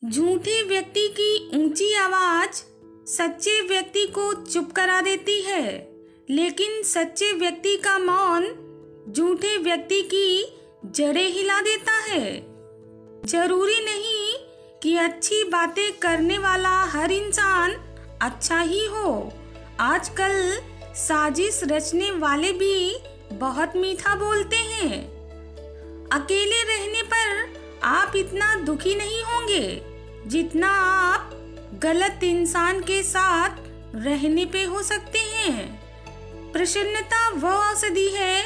झूठे व्यक्ति की ऊंची आवाज सच्चे व्यक्ति को चुप करा देती है, लेकिन सच्चे व्यक्ति का मौन झूठे व्यक्ति की जड़ें हिला देता है। जरूरी नहीं कि अच्छी बातें करने वाला हर इंसान अच्छा ही हो। आजकल साजिश रचने वाले भी बहुत मीठा बोलते हैं। अकेले रहने पर आप इतना दुखी नहीं होंगे जितना आप गलत इंसान के साथ रहने पे हो सकते हैं। प्रसन्नता वह औषधि है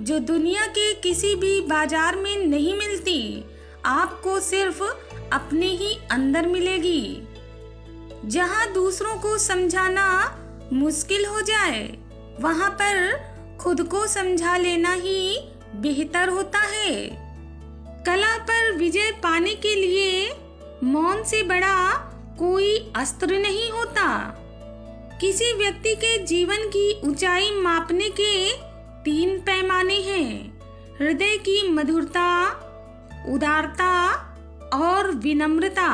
जो दुनिया के किसी भी बाजार में नहीं मिलती, आपको सिर्फ अपने ही अंदर मिलेगी। जहां दूसरों को समझाना मुश्किल हो जाए, वहां पर खुद को समझा लेना ही बेहतर होता है। कला पर विजय पाने के लिए मौन से बड़ा कोई अस्त्र नहीं होता। किसी व्यक्ति के जीवन की ऊंचाई मापने के 3 पैमाने हैं: हृदय की मधुरता, उदारता और विनम्रता।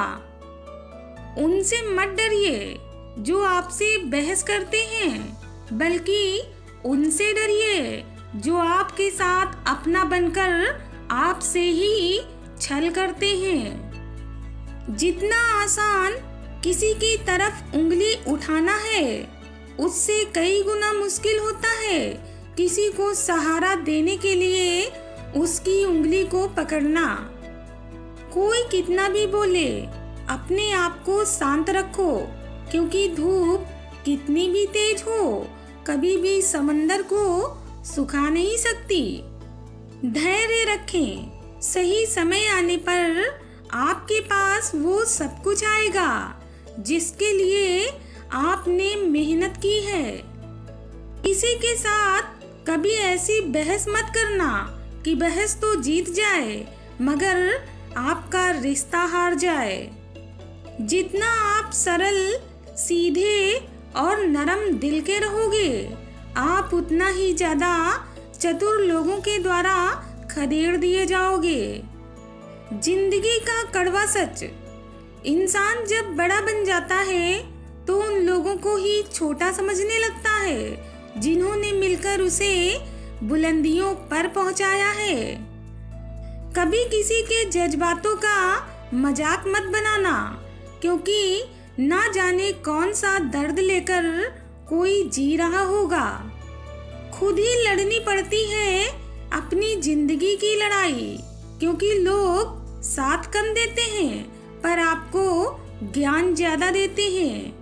उनसे मत डरिए जो आपसे बहस करते हैं, बल्कि उनसे डरिए जो आपके साथ अपना बनकर आपसे ही छल करते हैं। जितना आसान किसी की तरफ उंगली उठाना है, उससे कई गुना मुश्किल होता है किसी को सहारा देने के लिए उसकी उंगली को पकड़ना। कोई कितना भी बोले, अपने आप को शांत रखो, क्योंकि धूप कितनी भी तेज हो, कभी भी समंदर को सुखा नहीं सकती। धैर्य रखें, सही समय आने पर आपके पास वो सब कुछ आएगा जिसके लिए आपने मेहनत की है। किसी के साथ कभी ऐसी बहस मत करना कि बहस तो जीत जाए मगर आपका रिश्ता हार जाए। जितना आप सरल, सीधे और नरम दिल के रहोगे, आप उतना ही ज्यादा चतुर लोगों के द्वारा खदेड़ दिए जाओगे। जिंदगी का कड़वा सच, इंसान जब बड़ा बन जाता है तो उन लोगों को ही छोटा समझने लगता है जिन्होंने मिलकर उसे बुलंदियों पर पहुंचाया है। कभी किसी के जज्बातों का मजाक मत बनाना, क्योंकि ना जाने कौन सा दर्द लेकर कोई जी रहा होगा। खुद ही लड़नी पड़ती है अपनी जिंदगी की लड़ाई, क्योंकि लोग साथ कम देते हैं पर आपको ज्ञान ज्यादा देते हैं।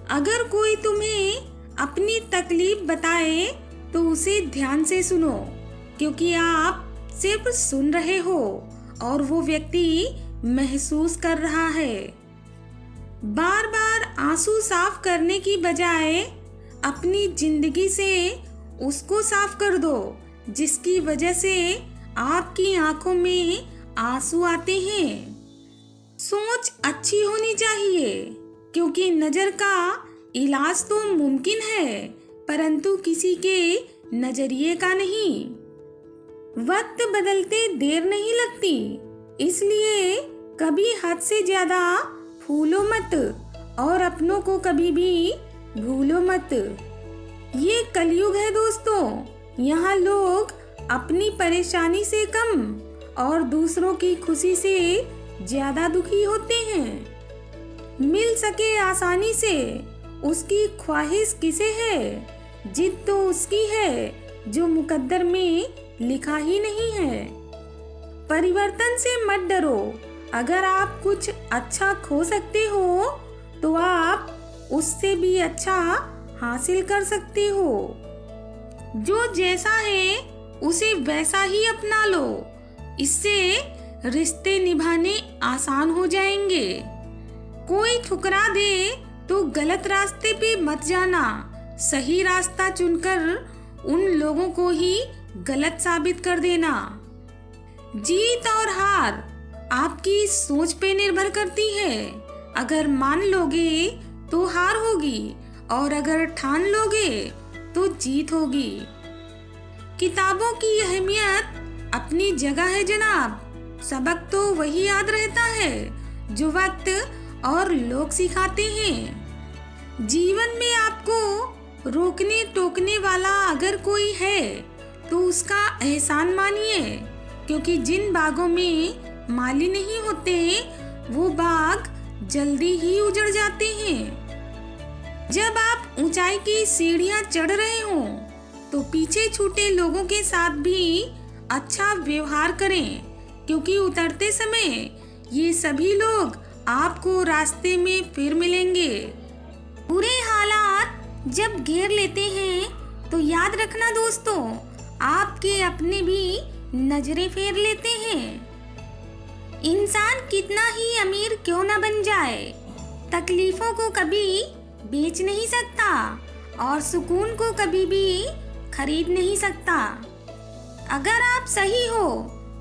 अगर कोई तुम्हें अपनी तकलीफ बताए तो उसे ध्यान से सुनो, क्योंकि आप सिर्फ सुन रहे हो और वो व्यक्ति महसूस कर रहा है। बार बार आंसू साफ करने की बजाय अपनी जिंदगी से उसको साफ कर दो जिसकी वजह से आपकी आंखों में आंसू आते हैं। सोच अच्छी होनी चाहिए, क्योंकि नजर का इलाज तो मुमकिन है, परंतु किसी के नजरिए का नहीं। वक्त बदलते देर नहीं लगती, इसलिए कभी हद से ज्यादा फूलो मत और अपनों को कभी भी भूलो मत। ये कलयुग है दोस्तों, यहाँ लोग अपनी परेशानी से कम और दूसरों की खुशी से ज्यादा दुखी होते हैं। मिल सके आसानी से उसकी ख्वाहिश किसे है, जिद तो उसकी है जो मुकद्दर में लिखा ही नहीं है। परिवर्तन से मत डरो, अगर आप कुछ अच्छा खो सकते हो तो आप उससे भी अच्छा हासिल कर सकते हो। जो जैसा है उसे वैसा ही अपना लो, इससे रिश्ते निभाने आसान हो जाएंगे। कोई ठुकरा दे तो गलत रास्ते पे मत जाना, सही रास्ता चुनकर उन लोगों को ही गलत साबित कर देना। जीत और हार आपकी सोच पे निर्भर करती है। अगर मान लोगे तो हार होगी और अगर ठान लोगे तो जीत होगी। किताबों की अहमियत अपनी जगह है जनाब, सबक तो वही याद रहता है जो वक्त और लोग सिखाते हैं। जीवन में आपको रोकने टोकने वाला अगर कोई है तो उसका एहसान मानिए, क्योंकि जिन बागों में माली नहीं होते वो बाग जल्दी ही उजड़ जाते हैं। जब आप ऊंचाई की सीढ़ियां चढ़ रहे हो तो पीछे छूटे लोगों के साथ भी अच्छा व्यवहार करें, क्योंकि उतरते समय ये सभी लोग आपको रास्ते में फिर मिलेंगे। बुरे हालात जब घेर लेते हैं तो याद रखना दोस्तों, आपके अपने भी नजरें फेर लेते हैं। इंसान कितना ही अमीर क्यों न बन जाए, तकलीफों को कभी बेच नहीं सकता और सुकून को कभी भी खरीद नहीं सकता। अगर आप सही हो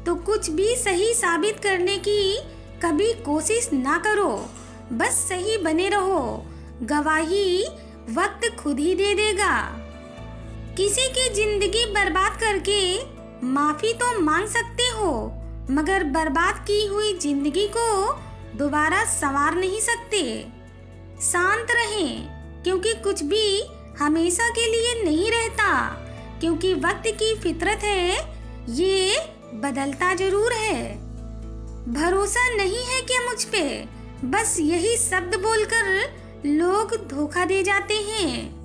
तो कुछ भी सही साबित करने की कभी कोशिश ना करो, बस सही बने रहो। गवाही वक्त खुद ही दे देगा। किसी की जिंदगी बर्बाद करके माफी तो मांग सकते हो, मगर बर्बाद की हुई जिंदगी को दोबारा संवार नहीं सकते। शांत रहें, क्योंकि कुछ भी हमेशा के लिए नहीं रहता, क्योंकि वक्त की फितरत है, ये बदलता जरूर है। भरोसा नहीं है क्या मुझ पे? बस यही शब्द बोलकर लोग धोखा दे जाते हैं।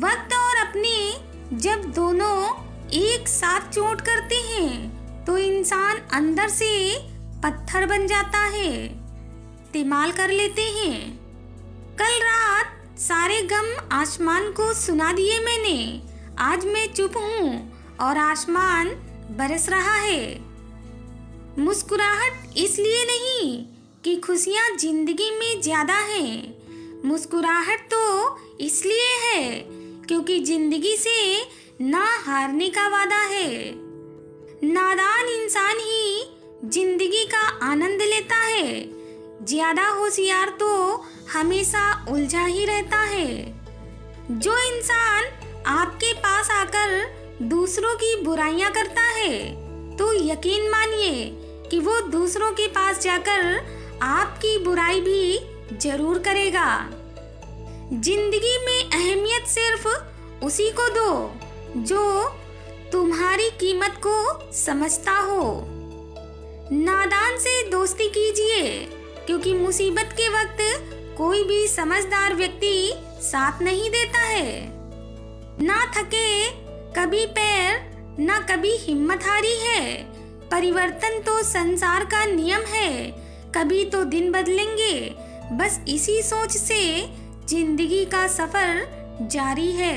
वक्त और अपने जब दोनों एक साथ चोट करते हैं तो इंसान अंदर से पत्थर बन जाता है। इस्तेमाल कर लेते हैं। कल रात सारे गम आसमान को सुना दिए मैंने। आज मैं चुप हूँ और आसमान बरस रहा है। मुस्कुराहट इसलिए नहीं कि खुशियाँ जिंदगी में ज्यादा हैं। मुस्कुराहट तो इसलिए है क्योंकि जिंदगी से ना हारने का वादा है। नादान इंसान ही जिंदगी का आनंद लेता है। ज्यादा होशियार तो हमेशा उलझा ही रहता है। जो इंसान आपके पास आकर दूसरों की बुराइयां करता है तो यकीन मानिए कि वो दूसरों के पास जाकर आपकी बुराई भी जरूर करेगा। जिंदगी में अहमियत सिर्फ उसी को दो जो तुम्हारी कीमत को समझता हो। नादान से दोस्ती कीजिए, क्योंकि मुसीबत के वक्त कोई भी समझदार व्यक्ति साथ नहीं देता है। ना थके कभी पैर, ना कभी हिम्मत हारी है। परिवर्तन तो संसार का नियम है, कभी तो दिन बदलेंगे। बस इसी सोच से जिंदगी का सफर जारी है।